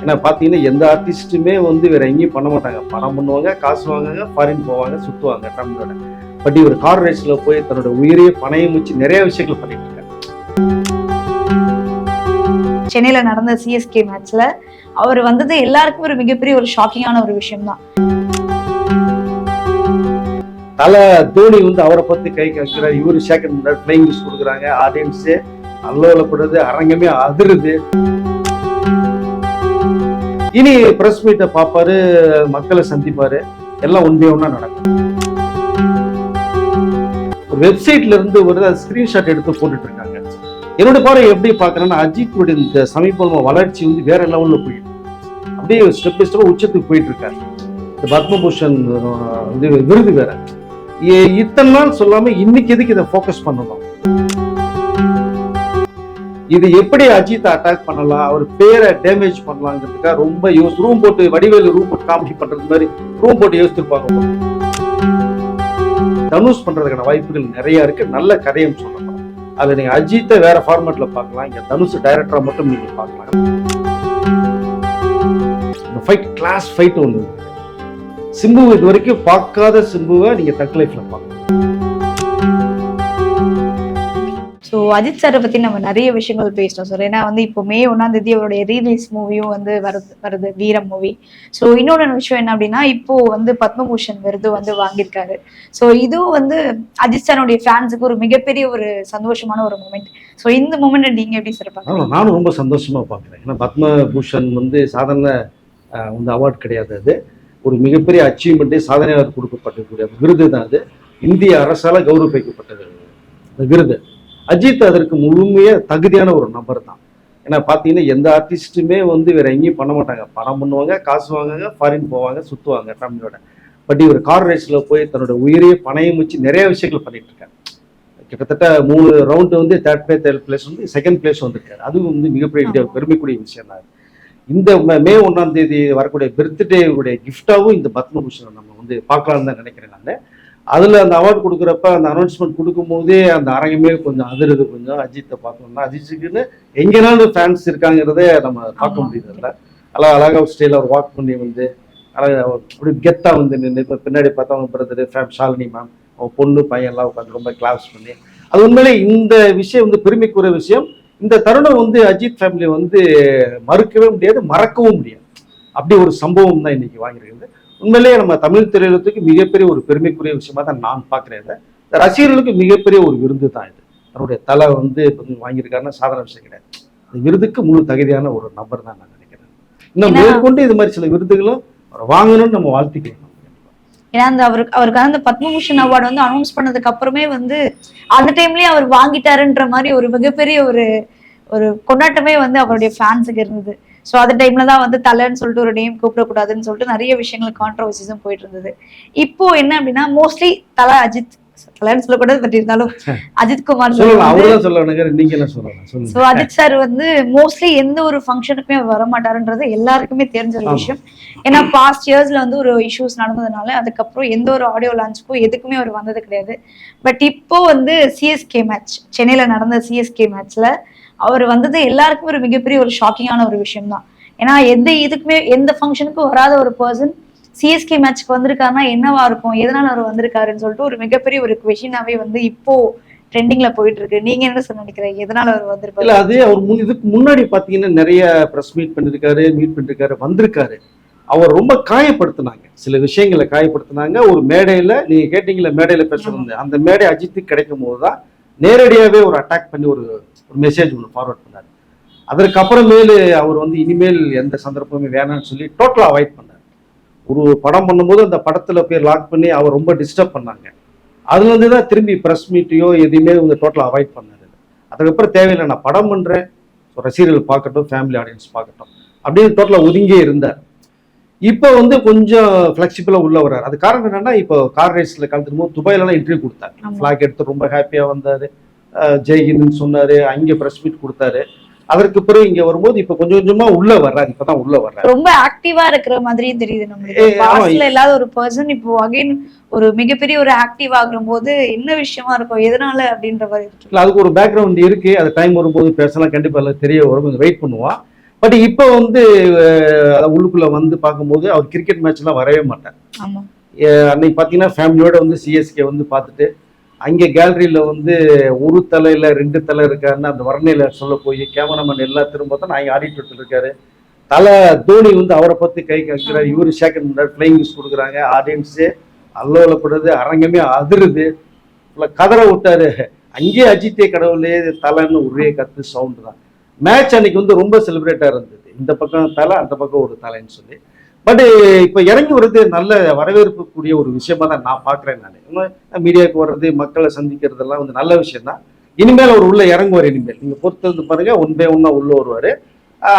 ஏன்னா பார்த்தீங்கன்னா எந்த ஆர்டிஸ்ட்டுமே வந்து வேற எங்கேயும் பண்ண மாட்டாங்க. பணம் பண்ணுவாங்க, காசு வாங்குவாங்க, ஃபாரின் போவாங்க, சுற்றுவாங்க தமிழோட. பட் இவர் கார் ரேஸில் போய் தன்னோட உயிரையே பணையம் வச்சு நிறைய விஷயங்கள் பண்ணிட்டு இருக்காரு. சென்னையில நடந்த சிஎஸ்கே மேட்ச்ல அவர் வந்தது எல்லாருக்கும் ஒரு மிகப்பெரிய ஒரு ஷாக்கிங்கான ஒரு விஷயம் தான். தல தோனி வந்து அவரை பத்தி கை கற்கிறார், இவரு செகண்ட் பிளேயிங் நியூஸ் கொடுக்குறாங்க, ஆடியன்ஸு அல்லோலப்படுது, அரங்கமே அதிருது. இனி பிரஸ் மீட்டை பார்ப்பாரு, மக்களை சந்திப்பாரு, எல்லாம் ஒன்றே ஒன்றா நடக்கும். வெப்சைட்ல இருந்து ஒரு ஸ்கிரீன்ஷாட் எடுத்து போட்டுட்டு இருக்காங்க. என்னோட பார்வை எப்படி பார்க்கறேன்னா, அஜித்துடைய இந்த சமீப வளர்ச்சி வந்து வேற லெவல்ல போயிட்டு அப்படியே ஸ்டெப் பை ஸ்டெப் உச்சத்துக்கு போயிட்டு இருக்காரு. இந்த பத்மபூஷன் விருது வேற இத்தனை நாள் சொல்லாம இன்னைக்கு எதுக்கு இதை ஃபோக்கஸ் பண்ணணும்? இது எப்படி அஜித்தை அட்டாக் பண்ணலாம், அவர் பேரை டேமேஜ் பண்ணலாங்கிறதுக்காக ரொம்ப ரூம் போட்டு வடிவேலு ரூம் போட்டு காமெடி பண்றது மாதிரி ரூம் போட்டு யோசிச்சிருப்பாங்க. தனுஷ் பண்றதுக்கான வாய்ப்புகள் நிறைய இருக்கு. நல்ல கதையும் சொல்லலாம். அதுல நீங்க அஜித்தை வேற ஃபார்மேட்ல பார்க்கலாம், இங்க தனுஷ் டைரக்டரா மட்டும் நீங்க பார்க்கலாம். ஃபைட் கிளாஸ் ஃபைட் ஒன்று இருக்கு. சிம்பு இது வரைக்கும் பார்க்காத சிம்புவை நீங்க தக் லைஃப்ல பார்க்கலாம். ஸோ அஜித் சாரை பத்தி நம்ம நிறைய விஷயங்கள் பேசிட்டோம் சார். ஏன்னா வந்து இப்போ May 1 அவருடைய ரீலீஸ் மூவியும் வந்து வருது வீரம் மூவி. ஸோ இன்னொரு விஷயம் என்ன அப்படின்னா, இப்போ வந்து பத்மபூஷன் விருது வந்து வாங்கியிருக்காரு. ஸோ இதுவும் வந்து அஜித் சாருடைய ஃபேன்ஸுக்கு ஒரு மிகப்பெரிய ஒரு சந்தோஷமான ஒரு மூமெண்ட். ஸோ இந்த மூமெண்ட் நீங்க எப்படி சார் பார்க்கறீங்க? நானும் ரொம்ப சந்தோஷமா பார்க்குறேன். ஏன்னா பத்மபூஷன் வந்து சாதாரண வந்து அவார்டு கிடையாது, அது ஒரு மிகப்பெரிய அச்சீவ்மெண்ட்டே சாதனையாளர் கொடுக்கப்பட்டிருக்கூடிய விருது தான் அது. இந்திய அரசால கௌரவிக்கப்பட்டது அந்த விருது. அஜித் அதற்கு முழுமையா தகுதியான ஒரு நபர் தான். ஏன்னா பார்த்தீங்கன்னா எந்த ஆர்டிஸ்ட்டுமே வந்து வேற எங்கேயும் பண்ண மாட்டாங்க. பணம் பண்ணுவாங்க, காசு வாங்குவாங்க, ஃபாரின் போவாங்க, சுற்றுவாங்க தமிழோட. பட் இவர் கார் ரேஸில் போய் தன்னோட உயிரையே பணையம் வச்சு நிறைய விஷயங்கள் பண்ணிட்டு இருக்காரு. கிட்டத்தட்ட 3 ரவுண்டு வந்து தேர்ட் பிளேஸ் வந்து செகண்ட் பிளேஸ் வந்திருக்காரு. அதுவும் வந்து மிகப்பெரிய பெருமைக்கூடிய விஷயம் தான். இந்த May 1 வரக்கூடிய பர்த்டேவுடைய கிஃப்டாவும் இந்த பத்மபூஷனை நம்ம வந்து பார்க்கலான்னு தான் நினைக்கிறேன் நான். அதில் அந்த அவார்டு கொடுக்குறப்ப அந்த அனௌன்ஸ்மெண்ட் கொடுக்கும்போதே அந்த அரங்கமே கொஞ்சம் அதிருது. கொஞ்சம் அஜித்தை பார்த்தோம்னா அஜித்துக்குன்னு எங்கேனாலும் ஃபேன்ஸ் இருக்காங்கிறதே நம்ம பார்க்க முடியுதுல்ல. அழகாக ஸ்டைலில் அவர் வாக் பண்ணி வந்து அழகாக அப்படி கெத்தாக வந்து நின்று இப்போ பின்னாடி பார்த்தா அவங்க பிரதர் ஷாலினி மேம், அவங்க பொண்ணு பையன்லாம் உட்காந்து ரொம்ப கிளாஸ் பண்ணி, அது உண்மையிலே இந்த விஷயம் வந்து பெருமைக்குரிய விஷயம். இந்த தருணம் வந்து அஜித் ஃபேமிலி வந்து மறுக்கவே முடியாது, மறக்கவும் முடியாது. அப்படி ஒரு சம்பவம் தான் இன்னைக்கு வாங்கியிருக்கிறது. உண்மையிலேயே நம்ம தமிழ் திரையுலகத்துக்கு மிகப்பெரிய ஒரு பெருமைக்குரிய விஷயமா தான் நான் பார்க்குறேன். இந்த ரசிகர்களுக்கு மிகப்பெரிய ஒரு விருது தான் இது. அவருடைய தலை வந்து வாங்கியிருக்காருன்னா சாதாரண விஷயம் கிடையாது. இந்த விருதுக்கு முழு தகுதியான ஒரு நபர் தான் நான் நினைக்கிறேன். இன்னும் மேற்கொண்டு இது மாதிரி சில விருதுகளும் அவர் வாங்கணும்னு நம்ம வாழ்த்துக்கிறோம். ஏன்னா அந்த அவருக்கு அந்த பத்மபூஷன் அவார்டு வந்து அனௌன்ஸ் பண்ணதுக்கு அப்புறமே வந்து அந்த டைம்லயே அவர் வாங்கிட்டாருன்ற மாதிரி ஒரு மிகப்பெரிய ஒரு கொண்டாட்டமே வந்து அவருடைய ஃபேன்ஸுக்கு இருந்தது. ஸோ அந்த டைம்ல தான் வந்து தலைன்னு சொல்லிட்டு ஒரு நேம் கூப்பிடக்கூடாதுன்னு சொல்லிட்டு நிறைய விஷயங்கள் கான்ட்ரவர்சிஸும் போயிட்டு இருந்தது. இப்போ என்ன அப்படின்னா மோஸ்ட்லி தலை அஜித் தலைன்னு சொல்லக்கூடாது, பட் இருந்தாலும் அஜித் குமார் ஸோ அஜித் சார் வந்து மோஸ்ட்லி எந்த ஒரு ஃபங்க்ஷனுக்குமே அவர் வரமாட்டாருன்றது எல்லாருக்குமே தெரிஞ்ச ஒரு விஷயம். ஏன்னா பாஸ்ட் இயர்ஸ்ல வந்து ஒரு இஷ்யூஸ் நடந்ததுனால அதுக்கப்புறம் எந்த ஒரு ஆடியோ லான்ச்சுக்கும் எதுக்குமே அவர் வந்தது கிடையாது. பட் இப்போ வந்து சிஎஸ்கே மேட்ச், சென்னையில நடந்த சிஎஸ்கே மேட்ச்ல அவர் வந்தது எல்லாருக்குமே ஒரு மிகப்பெரிய ஒரு ஷாக்கிங்கான ஒரு விஷயம் தான். ஏன்னா எந்த ஃபங்க்ஷனுக்கும் வராத ஒரு பர்சன் சிஎஸ்கே மேட்ச்க்கு வந்திருக்காருன்னா என்னவா இருக்கும், எதனால அவர் வந்திருக்காருன்னு சொல்லிட்டு ஒரு மிகப்பெரிய ஒரு கொஷினாவே வந்து இப்போ ட்ரெண்டிங்ல போயிட்டு இருக்கு. நீங்க என்ன சொல்ல நினைக்கிறீங்க, எதனால அவர் வந்திருக்காரு? இல்ல அது அவர் இதுக்கு முன்னாடி பாத்தீங்கன்னா நிறைய பிரஸ் மீட் பண்ணிருக்காரு, வந்திருக்காரு. அவர் ரொம்ப காயப்படுத்தினாங்க, சில விஷயங்களை காயப்படுத்தினாங்க. ஒரு மேடையில நீங்க கேட்டீங்களா, மேடையில பேசுறது அந்த மேடை அஜித்துக்கு கிடைக்கும் போதுதான் நேரடியாவே ஒரு அட்டாக் பண்ணி ஒரு மெசேஜ் ஒன்று ஃபார்வர்ட் பண்ணார். அதற்கப்புறமேலு அவர் வந்து இனிமேல் எந்த சந்தர்ப்பமே வேணாம்னு சொல்லி டோட்டலாக அவாய்ட் பண்ணார். ஒரு படம் பண்ணும்போது அந்த படத்துல போய் லாக் பண்ணி அவர் ரொம்ப டிஸ்டர்ப் பண்ணாங்க. அதுல இருந்து தான் திரும்பி ப்ரெஸ் மீட்டையோ எதுவுமே இவங்க டோட்டலாக அவாய்ட் பண்ணாரு. அதுக்கப்புறம் தேவையில்லை, நான் படம் பண்றேன், ரசிகர்கள் பார்க்கட்டும், ஃபேமிலி ஆடியன்ஸ் பார்க்கட்டும் அப்படின்னு டோட்டலாக ஒதுங்கியே இருந்தார். இப்போ வந்து கொஞ்சம் ஃபிளெக்சிபிளா உள்ள வர்றாரு. அது காரணம் என்னன்னா, இப்போ கார் ரேஸ்ல கலந்துக்கும் போது துபாயிலாம் இன்டர்வியூ கொடுத்தாரு. ஃபிளாக் எடுத்து ரொம்ப ஹாப்பியா வந்தாரு, ஜெய்ஹிந்த்னு சொன்னாரு, அங்கே பிரஸ் மீட் கொடுத்தாரு. அதற்கு பிறகு இங்க வரும்போது இப்ப கொஞ்சம் கொஞ்சமா உள்ள வர்றாரு. இப்பதான் உள்ள வர்றாரு, ரொம்ப ஆக்டிவா இருக்கிற மாதிரியும் தெரியுது நம்மளுக்கு. பாஸ்ட்ல இல்லாத ஒரு பர்சன் இப்போ அகைன் ஒரு மிகப்பெரிய ஒரு ஆக்டிவ் ஆகும் போது என்ன விஷயமா இருக்கும், எதனால அப்படின்ற மாதிரி இருக்கு. அதுக்கு ஒரு பேக்ரவுண்ட் இருக்கு. அது டைம் வரும்போது பேசலாம், கண்டிப்பா தெரிய வரும், வெயிட் பண்ணுவான். பட் இப்போ வந்து உள்ளுக்குள்ள வந்து பார்க்கும்போது அவர் கிரிக்கெட் மேட்ச்லாம் வரவே மாட்டார். ஆமா. அன்னைக்கு பார்த்தீங்கன்னா ஃபேமிலியோட வந்து சிஎஸ்கே வந்து பார்த்துட்டு அங்கே கேலரியில் வந்து ஒரு தலையில் 2 தலை இருக்காருன்னு அந்த வர்ணையில் சொல்ல போய் கேமராமேன் எல்லாம் திரும்ப பார்த்தா நான் ஆடிட்டு இருக்காரு. தலை தோனி வந்து அவரை பற்றி கை காக்கிறார், இவரு ஷேக்கன் பண்ணார், ஃப்ளைங் கிஸ் கொடுக்குறாங்க, ஆடியன்ஸு அல்லோலப்படுது, அரங்கமே அதிருது, கதற விட்டாரு. அங்கேயே அஜித்தே கடவுளே தலைன்னு ஒரே கத்து சவுண்டு தான். மேட்ச் அன்னைக்கு வந்து ரொம்ப செலிப்ரேட்டாக இருந்தது, இந்த பக்கம் தலை அந்த பக்கம் ஒரு தலைன்னு சொல்லி. பட் இப்போ இறங்கி வர்றது நல்ல வரவேற்பு கூடிய ஒரு விஷயமா தான் நான் பார்க்குறேன். நான் மீடியாவுக்கு வர்றது, மக்களை சந்திக்கிறதெல்லாம் வந்து நல்ல விஷயம் தான். இனிமேல் அவர் உள்ள இறங்குவார். இனிமேல் நீங்கள் பொறுத்து பாருங்க, ஒன் பை ஒன்னா உள்ள வருவார்.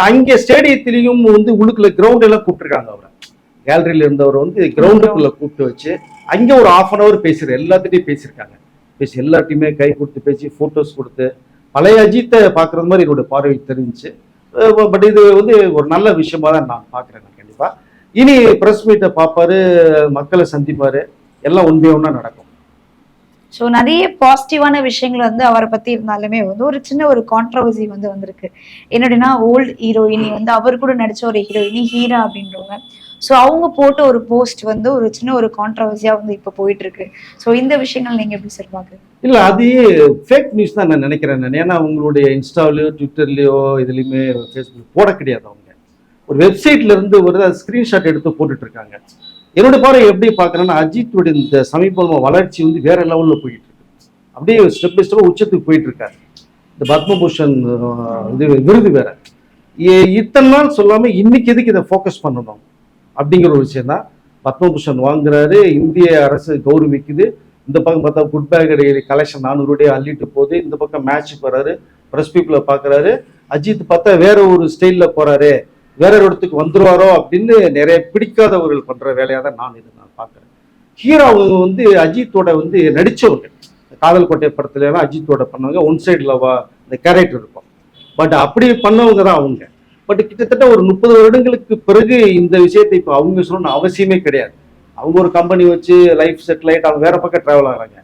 அங்கே ஸ்டேடியத்திலையும் வந்து உள்ளுக்குள்ள கிரவுண்ட் எல்லாம் கூப்பிட்டுருக்காங்க. அவரை கேலரியில் இருந்தவர் வந்து கிரவுண்டுக்குள்ள கூப்பிட்டு வச்சு அங்கே ஒரு 1/2 hour பேசுகிற எல்லாத்திட்டையும் பேசியிருக்காங்க. பேசி எல்லாத்தையுமே கை கொடுத்து பேசி ஃபோட்டோஸ் கொடுத்து பழைய அஜித்தை பார்க்குறது மாதிரி என்னோட பார்வை தெரிஞ்சிச்சு. பட் இது வந்து ஒரு நல்ல விஷயமா தான் நான் பார்க்குறேன். நான் கண்டிப்பாக இனி ப்ரெஸ் மீட்டை பார்ப்பாரு, மக்களை சந்திப்பாரு, எல்லாம் ஒன் பை ஒன்னா நடக்கும். ஸோ நிறைய பாசிட்டிவான விஷயங்கள் வந்து அவரை பத்தி இருந்தாலுமே வந்து ஒரு சின்ன ஒரு கான்ட்ரவர்சி வந்து வந்திருக்கு. என்னடினா ஓல்டு ஹீரோயினி வந்து அவர் கூட நடிச்ச ஒரு ஹீரோயினி ஹீரா அப்படின்றவங்க. ஸோ அவங்க போட்ட ஒரு போஸ்ட் வந்து ஒரு சின்ன ஒரு கான்ட்ரவர்சியா வந்து இப்போ போயிட்டு இருக்கு. ஸோ இந்த விஷயங்கள் நீங்க எப்படி சார் பாக்குறீங்க? இல்ல அது ஃபேக் நியூஸ் தான் நான் நினைக்கிறேன். நான் ஏன்னா அவங்களுடைய இன்ஸ்டாவிலையோ ட்விட்டர்லயோ இதுலையுமே ஃபேஸ்புக் போட கிடையாது. அவங்க ஒரு வெப்சைட்ல இருந்து ஒரு ஸ்கிரீன்ஷாட் எடுத்து போட்டுட்டு இருக்காங்க. என்னோட பார்வை எப்படி பார்க்குறேன்னா, அஜித்துடைய இந்த சமீப வளர்ச்சி வந்து வேற லெவலில் போயிட்டு இருக்கு. அப்படியே ஸ்டெப் பை ஸ்டெப் உச்சத்துக்கு போயிட்டு இருக்காரு. இந்த பத்மபூஷன் இது விருது வேற இத்தனை நாள் சொல்லாம இன்னைக்கு எதுக்கு இதை ஃபோக்கஸ் பண்ணணும் அப்படிங்கிற ஒரு விஷயம் தான். பத்மபூஷன் வாங்குறாரு, இந்திய அரசு கௌரவிக்குது. இந்த பக்கம் பார்த்தா குட் பேக் கலெக்ஷன் 400 அள்ளிட்டு போகுது. இந்த பக்கம் மேட்ச்சுக்கு வர்றாரு, ப்ரெஸ் பீப்புளை பார்க்குறாரு. அஜித் பார்த்தா வேற ஒரு ஸ்டைலில் போறாரு, வேற ஒரு இடத்துக்கு வந்துருவாரோ அப்படின்னு நிறைய பிடிக்காதவர்கள் பண்ற வேலையாக தான் நான் இதை பார்க்குறேன். ஹீரோ அவங்க வந்து அஜித்தோட வந்து நடிச்சவங்க. காதல் கோட்டை படத்துல எல்லாம் அஜித்தோட பண்ணவங்க ஒன் சைடு லவா இந்த கேரக்டர் இருக்கும். பட் அப்படி பண்ணவங்க தான் அவங்க. பட் கிட்டத்தட்ட ஒரு 30 வருடங்களுக்கு பிறகு இந்த விஷயத்தை இப்போ அவங்க சொல்லணும்னு அவசியமே கிடையாது. அவங்க ஒரு கம்பெனி வச்சு லைஃப் செட்டில் ஆகிட்டு அவங்க வேற பக்கம் டிராவல் ஆகிறாங்க.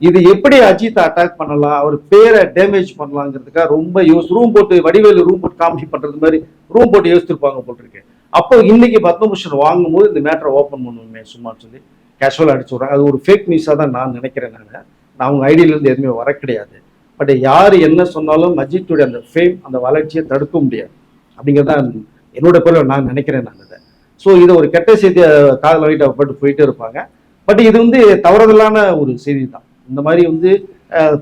இது எப்படி அஜித்தை அட்டாக் பண்ணலாம், அவர் பேரை டேமேஜ் பண்ணலாங்கிறதுக்காக ரொம்ப ரூம் போட்டு வடிவேலு ரூம் போட்டு காமெடி பண்றது மாதிரி ரூம் போட்டு யோசிச்சிருப்பாங்க போட்டிருக்கு. அப்போ இன்னைக்கு பத்மபூஷன் வாங்கும்போது இந்த மேட்டரை ஓப்பன் பண்ணுவோமே சும்மான்னு சொல்லி கேஷுவலாக அடிச்சு விட்றாங்க. அது ஒரு ஃபேக் நியூஸாக தான் நான் நினைக்கிறேன். நான் அவங்க ஐடியிலேருந்து எதுவுமே வர கிடையாது. பட் யார் என்ன சொன்னாலும் அஜித்துடைய அந்த ஃபேம் அந்த வளர்ச்சியை தடுக்க முடியாது அப்படிங்கிறதான் என்னோட பேரில் நான் நினைக்கிறேன். நான் இதை இதை ஒரு கெட்ட செய்தியை காதல் வாங்கிட்டு பட்டு போயிட்டே இருப்பாங்க. பட் இது வந்து தவறுதலான ஒரு செய்தி தான். இந்த மாதிரி வந்து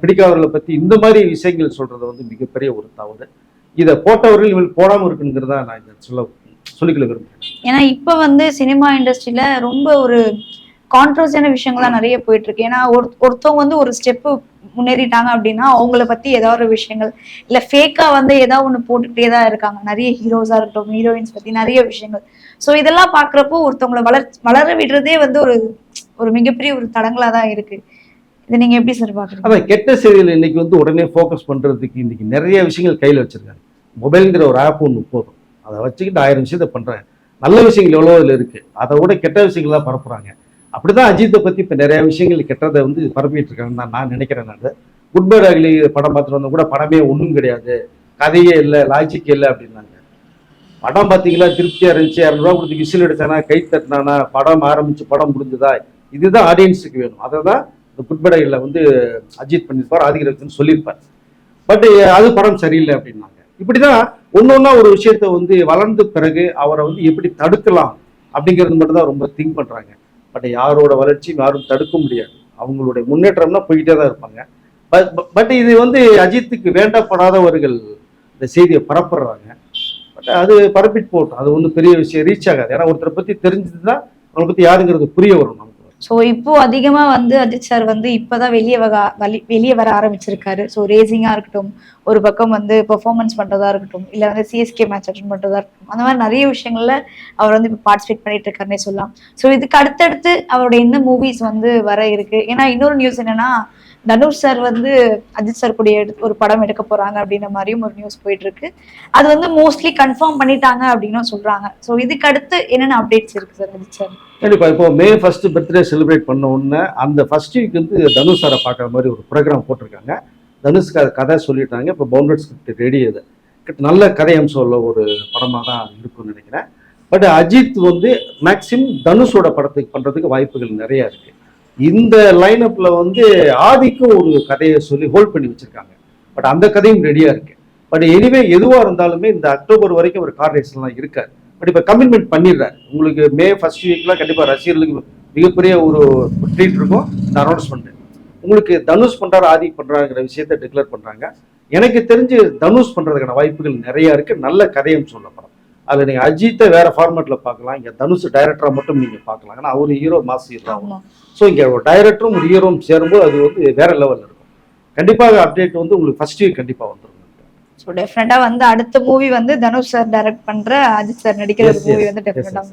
பிடிக்காதவர்களை பற்றி இந்த மாதிரி விஷயங்கள் சொல்றது வந்து மிகப்பெரிய ஒரு தவறு. இதை போட்டவர்கள் இவங்க போடாமல் இருக்குங்கிறதா நான் இதை சொல்லிக்கொள்ள விரும்புகிறேன். ஏன்னா இப்போ வந்து சினிமா இண்டஸ்ட்ரியில ரொம்ப ஒரு கான்ட்ரவர்சியான விஷயங்கள்லாம் நிறைய போயிட்டு இருக்கு. ஏன்னா ஒருத்தவங்க வந்து ஒரு ஸ்டெப்பு முன்னேறிட்டாங்க அப்படின்னா அவங்கள பத்தி ஏதாவது ஒரு விஷயங்கள் இல்ல ஃபேக்கா வந்து ஏதாவது ஒண்ணு போட்டுக்கிட்டே தான் இருக்காங்க. நிறைய ஹீரோஸா இருக்கட்டும், ஹீரோயின்ஸ் பத்தி நிறைய விஷயங்கள். ஸோ இதெல்லாம் பாக்குறப்போ ஒருத்தவங்களை வளர விடுறதே வந்து ஒரு மிகப்பெரிய ஒரு தடங்களா தான் இருக்கு. இதை நீங்க எப்படி சார் பாக்குறீங்க? அதான் கெட்ட செய்திகள் இன்னைக்கு வந்து உடனே ஃபோக்கஸ் பண்றதுக்கு இன்னைக்கு நிறைய விஷயங்கள் கையில் வச்சிருக்காங்க. மொபைல்ங்கிற ஒரு ஆப் ஒன்று போதும், அதை வச்சுக்கிட்டு 1000 விஷயத்தை பண்றாங்க. நல்ல விஷயங்கள் எவ்வளோ இதில் இருக்கு, அதை விட கெட்ட விஷயங்கள்லாம் பரப்புறாங்க. அப்படிதான் அஜித்தை பத்தி இப்போ நிறைய விஷயங்கள் கெட்டதை வந்து பரப்பிட்டு இருக்காங்கன்னு தான் நான் நினைக்கிறேன். நான் குட் பை டாக்லி படம் பார்த்துட்டு வந்தா கூட படமே ஒன்றும் கிடையாது, கதையே இல்லை, லாஜிக் இல்லை அப்படின்னாங்க. படம் பார்த்தீங்களா, திருப்தியா இருந்துச்சு, 200 ரூபா கொடுத்து விசில் எடுத்தானா, கை தட்டினானா, படம் ஆரம்பிச்சு படம் முடிஞ்சதா, இதுதான் ஆடியன்ஸுக்கு வேணும். அதை தான் இந்த குட் பை டாக்லியில் வந்து அஜித் பண்ணியிருப்பார், ஆதிகரத்துன்னு சொல்லியிருப்பார். பட் அது படம் சரியில்லை அப்படின்னாங்க. இப்படிதான் ஒன்னொன்னா ஒரு விஷயத்த வந்து வளர்ந்த பிறகு அவரை வந்து எப்படி தடுக்கலாம் அப்படிங்கிறது மட்டும் தான் ரொம்ப திங்க் பண்றாங்க. பட் யாரோட வளர்ச்சியும் யாரும் தடுக்க முடியாது. அவங்களுடைய முன்னேற்றம்னா போய்கிட்டே தான் இருப்பாங்க. பட் இது வந்து அஜித்துக்கு வேண்டப்படாதவர்கள் இந்த செய்தியை பரப்புறாங்க. பட் அது பரப்பிட்டு போட்டோம், அது ஒன்றும் பெரிய விஷயம் ரீச் ஆகாது. ஏன்னா ஒருத்தரை பத்தி தெரிஞ்சதுதான் அவங்களை பத்தி யாருங்கிறது புரிய வரும் நமக்கு. ஸோ இப்போ அதிகமா வந்து அஜித் சார் வந்து இப்பதான் வெளியே வர ஆரம்பிச்சிருக்காரு. ஸோ ரேசிங்கா இருக்கட்டும், ஒரு பக்கம் வந்து பெர்ஃபார்மன்ஸ் பண்றதா இருக்கட்டும், இல்ல வந்து சிஎஸ்கே மேட்ச் அட்டன் பண்றதா இருக்கட்டும், அந்த மாதிரி நிறைய விஷயங்கள்ல அவர் வந்து இப்போ பார்ட்டிசிபேட் பண்ணிட்டு இருக்காருன்னே சொல்லலாம். ஸோ இதுக்கு அடுத்தடுத்து அவரோட என்ன மூவிஸ் வந்து வர இருக்கு? ஏன்னா இன்னொரு நியூஸ் என்னன்னா, தனுஷ் சார் வந்து அஜித் சார் கூட ஒரு படம் எடுக்க போறாங்க அப்படின்ற மாதிரியும் ஒரு நியூஸ் போயிட்டு இருக்கு. அது வந்து மோஸ்ட்லி கன்ஃபார்ம் பண்ணிட்டாங்க அப்படின்னு சொல்றாங்க. ஸோ இதுக்கு அடுத்து என்னென்ன அப்டேட்ஸ் இருக்கு சார் அஜித் சார்? கண்டிப்பா இப்போ May 1 பர்த்டே செலிப்ரேட் பண்ண உடனே அந்த ஃபர்ஸ்ட் வீக் வந்து தனுஷ் சாரை பார்க்குற மாதிரி ஒரு ப்ரோக்ராம் போட்டிருக்காங்க. தனுஷ்க்கு கதை சொல்லிட்டாங்க. இப்போ பவுண்டட் ஸ்கிரிப்ட் ரெடி. அது நல்ல கதை அம்சம் உள்ள ஒரு படமாக தான் இருக்கும்னு நினைக்கிறேன். பட் அஜித் வந்து மேக்சிமம் தனுஷோட படத்துக்கு பண்ணுறதுக்கு வாய்ப்புகள் நிறையா இருக்கு. இந்த லைனப்ல வந்து ஆதிக்கும் ஒரு கதையை சொல்லி ஹோல்ட் பண்ணி வச்சிருக்காங்க. பட் அந்த கதையும் ரெடியா இருக்கு. பட் எனிவே எதுவா இருந்தாலுமே இந்த அக்டோபர் வரைக்கும் ஒரு கார் ரேஸ்லாம் இருக்காரு. பட் இப்போ கமிட்மெண்ட் பண்ணிடுறாரு. உங்களுக்கு மே ஃபர்ஸ்ட் வீக்லாம் கண்டிப்பாக ரசிகர்களுக்கு மிகப்பெரிய ஒரு ட்ரீட் இருக்கும் இந்த அனௌன்ஸ்மெண்ட். உங்களுக்கு தனுஷ் பண்றாரு ஆதி பண்றாங்கிற விஷயத்த டிக்ளேர் பண்றாங்க. எனக்கு தெரிஞ்சு தனுஷ் பண்றதுக்கான வாய்ப்புகள் நிறைய இருக்கு. நல்ல கதையும் சொல்லப்படும். அதுல நீங்க அஜித்தை வேற ஃபார்மேட்ல பார்க்கலாம், இங்க தனுஷ் டைரக்டரா மட்டும் நீங்க பார்க்கலாம். ஏன்னா அவரு ஹீரோ மாஸ் ஹீரோ. ஸோ இங்க ஒரு டைரக்டரும் ஒரு ஹீரோவும் சேரும்போது அது வந்து வேற லெவல்ல இருக்கும். கண்டிப்பாக அப்டேட் வந்து உங்களுக்கு ஃபர்ஸ்ட் வீக் கண்டிப்பா வந்துடும். ஸோ டெஃபினட்டா வந்து அடுத்த மூவி வந்து தனுஷ் சார் டைரக்ட் பண்ற அஜித் சார் நடிக்கிற மூவி வந்து டெஃபினட்டா.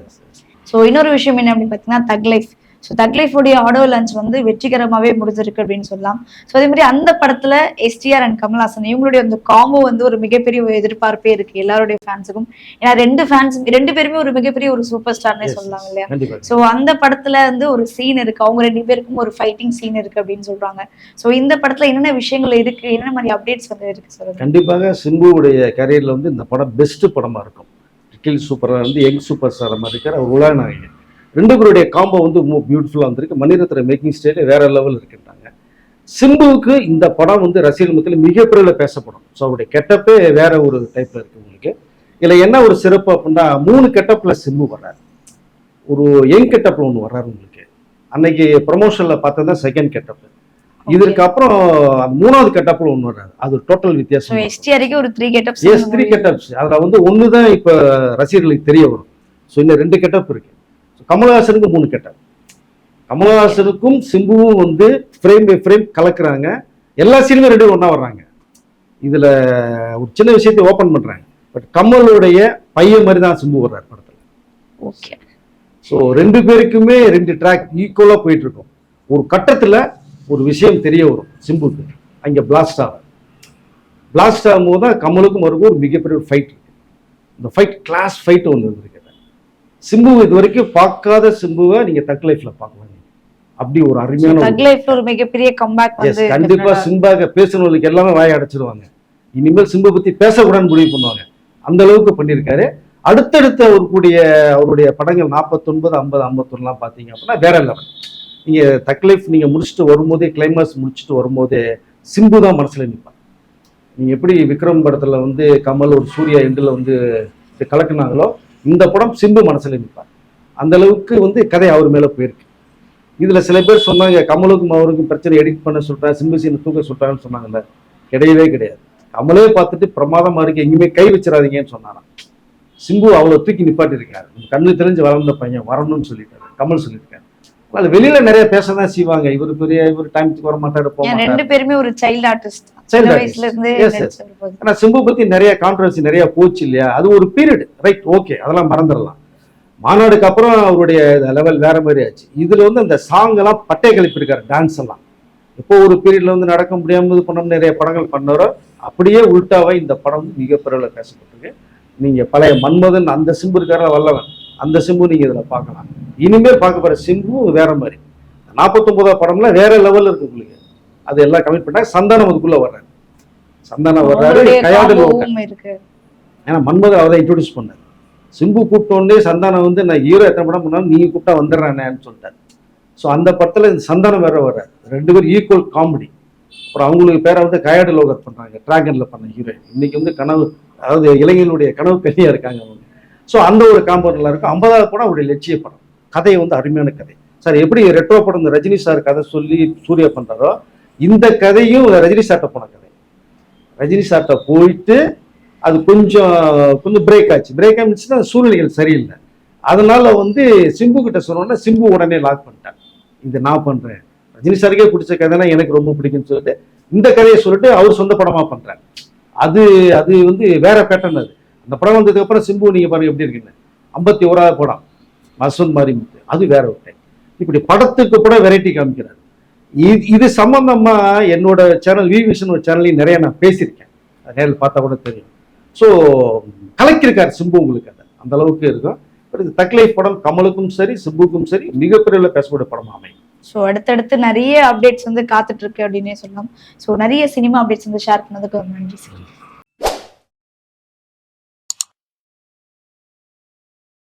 ஸோ இன்னொரு விஷயம் என்ன அப்படின்னு பார்த்தீங்கன்னா தக் லைஃப். ஸோ தக் லைஃபோடைய ஆடியோ லான்ச் வந்து வெற்றிகரமாகவே முடிஞ்சிருக்கு அப்படின்னு சொல்லலாம். ஸோ அதே மாதிரி அந்த படத்துல எஸ்டிஆர் அண்ட் கமல்ஹாசன் இவங்களுடைய அந்த காம்போ வந்து ஒரு மிகப்பெரிய ஒரு எதிர்பார்ப்பே இருக்கு எல்லாருடைய ஃபேன்ஸுக்கும். ஏன்னா ரெண்டு பேருமே ஒரு மிகப்பெரிய ஒரு சூப்பர் ஸ்டார்னே சொல்லலாம் இல்லையா? ஸோ அந்த படத்துல வந்து ஒரு சீன் இருக்கு, அவங்க 2 பேருக்கும் ஒரு ஃபைட்டிங் சீன் இருக்கு அப்படின்னு சொல்றாங்க. ஸோ இந்த படத்துல என்னென்ன விஷயங்கள் இருக்கு, என்னென்ன மாதிரி அப்டேட்ஸ் வந்து இருக்கு சார்? கண்டிப்பாக சிம்புவுடைய கரியர்ல வந்து இந்த படம் பெஸ்ட் படமா இருக்கும். கில் சூப்பரா வந்து யங் சூப்பர் ஸ்டார் மாதிரி இருக்கிற அவர் உலகநாயகன். 2 பேருடைய காம்போ வந்து பியூட்டிஃபுல்லா வந்திருக்கு. மணிரத்ன மேக்கிங் ஸ்டைல் வேற லெவல் இருக்குன்றாங்க. சிம்புவுக்கு இந்த படம் வந்து ரசிகர்கள் மத்தியில் மிகப்பெரிய பேசப்படும். ஸோ அவருடைய கெட்டப்பே வேற ஒரு டைப்ல இருக்கு உங்களுக்கு. இதுல என்ன ஒரு சிறப்பு அப்படின்னா 3 கெட்டப்ல சிம்பு வர்றாரு. ஒரு யங் கெட்டப்ல ஒன்று வர்றாரு உங்களுக்கு. அன்னைக்கு ப்ரொமோஷன்ல பார்த்தது செகண்ட் கெட்டப். இதற்கு அப்புறம் 3வது கெட்டப்ல ஒன்று வர்றாரு. அது டோட்டல் வித்தியாசம். எஸ்டிஆருக்கு ஒரு 3 கெட்டப்ஸ். S 3 getups. அதுல வந்து ஒன்று தான் இப்போ ரசிகர்களுக்கு தெரிய வரும். ஸோ இன்னும் 2 கெட்டப் இருக்கு. கமல்ஹாசனுக்கு 3 கெட்டப். கமல்ஹாசனுக்கும் சிம்புவும் வந்து ஃப்ரேம் பை ஃப்ரேம் கலக்குறாங்க. எல்லா சீனுமே 2 ஒண்ணா வர்றாங்க. இதுல ஒரு சின்ன விஷயத்தை ஓபன் பண்றாங்க. பட் கமலுடைய பையன் மாதிரி தான் சிம்பு வர்றாரு படத்துல. ஓகே. ஸோ 2 பேருக்குமே 2 ட்ராக் ஈக்குவலா போயிட்டு இருக்கும். ஒரு கட்டத்துல ஒரு விஷயம் தெரிய வரும் சிம்புக்கு. அங்க பிளாஸ்ட் ஆகும்போது தான் கமலுக்கும் இருக்கும் ஒரு மிகப்பெரிய ஃபைட் இருக்கு. இந்த ஃபைட் கிளாஸ் ஃபைட் ஒன்று இருக்கு. சிம்பு இது வரைக்கும் பார்க்காத சிம்புவை நீங்க தக் லைஃப்ல பார்க்கலாம். அப்படி ஒரு அருமையான தக் லைஃப்ல ஒரு மிகப்பெரிய கம்பேக் வந்து கண்டிப்பா சிம்பாக பேசுறவங்களுக்கு எல்லாமே வாய அடைச்சிருவாங்க. இனிமேல் சிம்பு பத்தி பேசக்கூடாதுன்னு முடிவு பண்ணுவாங்க. அந்த அளவுக்கு பண்ணியிருக்காரு. அடுத்தடுத்த அவருடைய படங்கள் 49, 50, 51 பாத்தீங்க அப்படின்னா வேற லெவல். நீங்க தக் லைஃப் நீங்க முடிச்சுட்டு வரும்போதே கிளைமாக்ஸ் முடிச்சுட்டு வரும்போதே சிம்பு தான் மனசுல நிற்பாங்க. நீங்க எப்படி விக்ரம் படத்துல வந்து கமல் ஒரு சூர்யா எண்டில் வந்து கலக்குனாங்களோ இந்த படம் சிம்பு மனசுல நிற்பார். அந்த அளவுக்கு வந்து கதை அவர் மேல போயிருக்கு. இதுல சில பேர் சொன்னாங்க கமலுக்கும் அவருக்கும் பிரச்சனை எடிட் பண்ண சொல்றேன், சிம்பு சீனை தூக்க சொல்றாங்கன்னு சொன்னாங்கல்ல. கிடையவே கிடையாது. கமலே பார்த்துட்டு பிரமாதமா இருக்கு, எங்கேயுமே கை வச்சிடாதீங்கன்னு சொன்னாராம். சிம்பு அவ்வளவு தூக்கி நிப்பாட்டி இருக்காரு. கண்ணு தெரிஞ்சு வளர்ந்த பையன் வரணும்னு சொல்லிட்டாரு, கமல் சொல்லியிருக்காரு. அது வெளியில நிறைய பேசதான் செய்வாங்க. இவர் டைமுக்கு வர மாட்டாரு, போக மாட்டாரு. 2 பேருமே ஒரு சைல்ட் ஆர்டிஸ்ட். ஆனா சிம்பு பத்தி நிறைய கான்ட்ரவர்சி நிறைய போச்சு இல்லையா? அது ஒரு பீரியட், ரைட், ஓகே, அதெல்லாம் மறந்துடலாம். மாநாடுக்கு அப்புறம் அவருடைய லெவல் வேற மாதிரி ஆச்சு. இதுல வந்து அந்த சாங் எல்லாம் பட்டை கழிப்பிருக்காரு. டான்ஸ் எல்லாம் இப்போ ஒரு பீரியட்ல வந்து நடக்க முடியாம பண்ண நிறைய படங்கள் பண்ணாரோ அப்படியே உள்டாவா இந்த படம் மிகப்பெரிய பேசப்பட்டிருக்கு. நீங்க பழைய மன்மதன் அந்த சிம்பு இருக்கார வல்லவன், அந்த சிம்பு நீங்க இதுல பார்க்கலாம். இனிமேல் பார்க்க போற சிம்பு வேற மாதிரி. 49வது படம்ல வேற லெவல் இருக்கு உங்களுக்கு. அது எல்லாம் கமிட் பண்ணா சந்தானம் அதுக்குள்ள வர்றாரு. சந்தானம் வர்றாரு, கையாடல் இருக்கு. ஏன்னா மன்மதன் அவரை இன்ட்ரோடியூஸ் பண்ணாரு. சிம்பு கூப்பிட்டோன்னே சந்தானம் வந்து நான் ஹீரோ எத்தனை படம் பண்ணாலும் நீங்க கூப்பிட்டா வந்துடுறானேன்னு சொல்லிட்டாரு. ஸோ அந்த படத்துல சந்தானம் வேற வர்றாரு. 2 பேரும் ஈக்குவல் காமெடி. அப்புறம் அவங்களுக்கு பேரை வந்து கையாடல் லோகர் பண்றாங்க. டிராகன்ல பண்ண ஹீரோயின் இன்னைக்கு வந்து கனவு, அதாவது இளைஞர்களுடைய கனவு பெண்ணியா இருக்காங்க அவங்க. ஸோ அந்த ஒரு காம்போ நல்லா இருக்கும். 50வது படம் அவருடைய லட்சிய படம். கதை வந்து அருமையான கதை. சார் எப்படி ரெட்ரோ படம் இந்த ரஜினி சார் கதை சொல்லி சூர்யா பண்றாரோ இந்த கதையும் ரஜினி சார்ட்ட போன கதை. ரஜினி சார்ட்ட போயிட்டு அது கொஞ்சம் பிரேக் ஆச்சு. பிரேக் ஆச்சுன்னா சூழ்நிலைகள் சரியில்லை. அதனால வந்து சிம்பு கிட்ட சொன்னோன்னா சிம்பு உடனே லாக் பண்ணிட்டான். இது நான் பண்றேன், ரஜினி சாருக்கே பிடிச்ச கதைனா எனக்கு ரொம்ப பிடிக்கும்னு சொல்லிட்டு இந்த கதையை சொல்லிட்டு அவர் சொந்த படமா பண்றாரு. அது வந்து வேற பேட்டர்ன். அது அந்த படம் வந்ததுக்கு அப்புறம் சிம்பு நீங்க பாருங்க எப்படி இருக்குன்னு 51வது படம் மசூன் மாரிமுத்து, அது வேற ஒரு டைம். இப்படி படத்துக்கு கூட வெரைட்டி காமிக்கிறாரு. இது சம்பந்தமா என்னோட சேனல் வி விஷன் ஒரு சேனல்லையும் நிறைய நான் பேசியிருக்கேன். நேரில் பார்த்தா கூட தெரியும். ஸோ கலக்கிருக்காரு சிம்பு உங்களுக்கு. அது அந்த அளவுக்கு இருக்கும். பட் தக் லைஃப் படம் கமலுக்கும் சரி சிம்புக்கும் சரி மிகப்பெரிய பேசக்கூடிய படம் அமையும். ஸோ அடுத்தடுத்து நிறைய அப்டேட்ஸ் வந்து காத்துட்டு இருக்கு அப்படின்னே சொல்லலாம். ஸோ நிறைய சினிமா அப்டேட்ஸ் வந்து ஷேர் பண்ணதுக்கு ரொம்ப நன்றி சார்.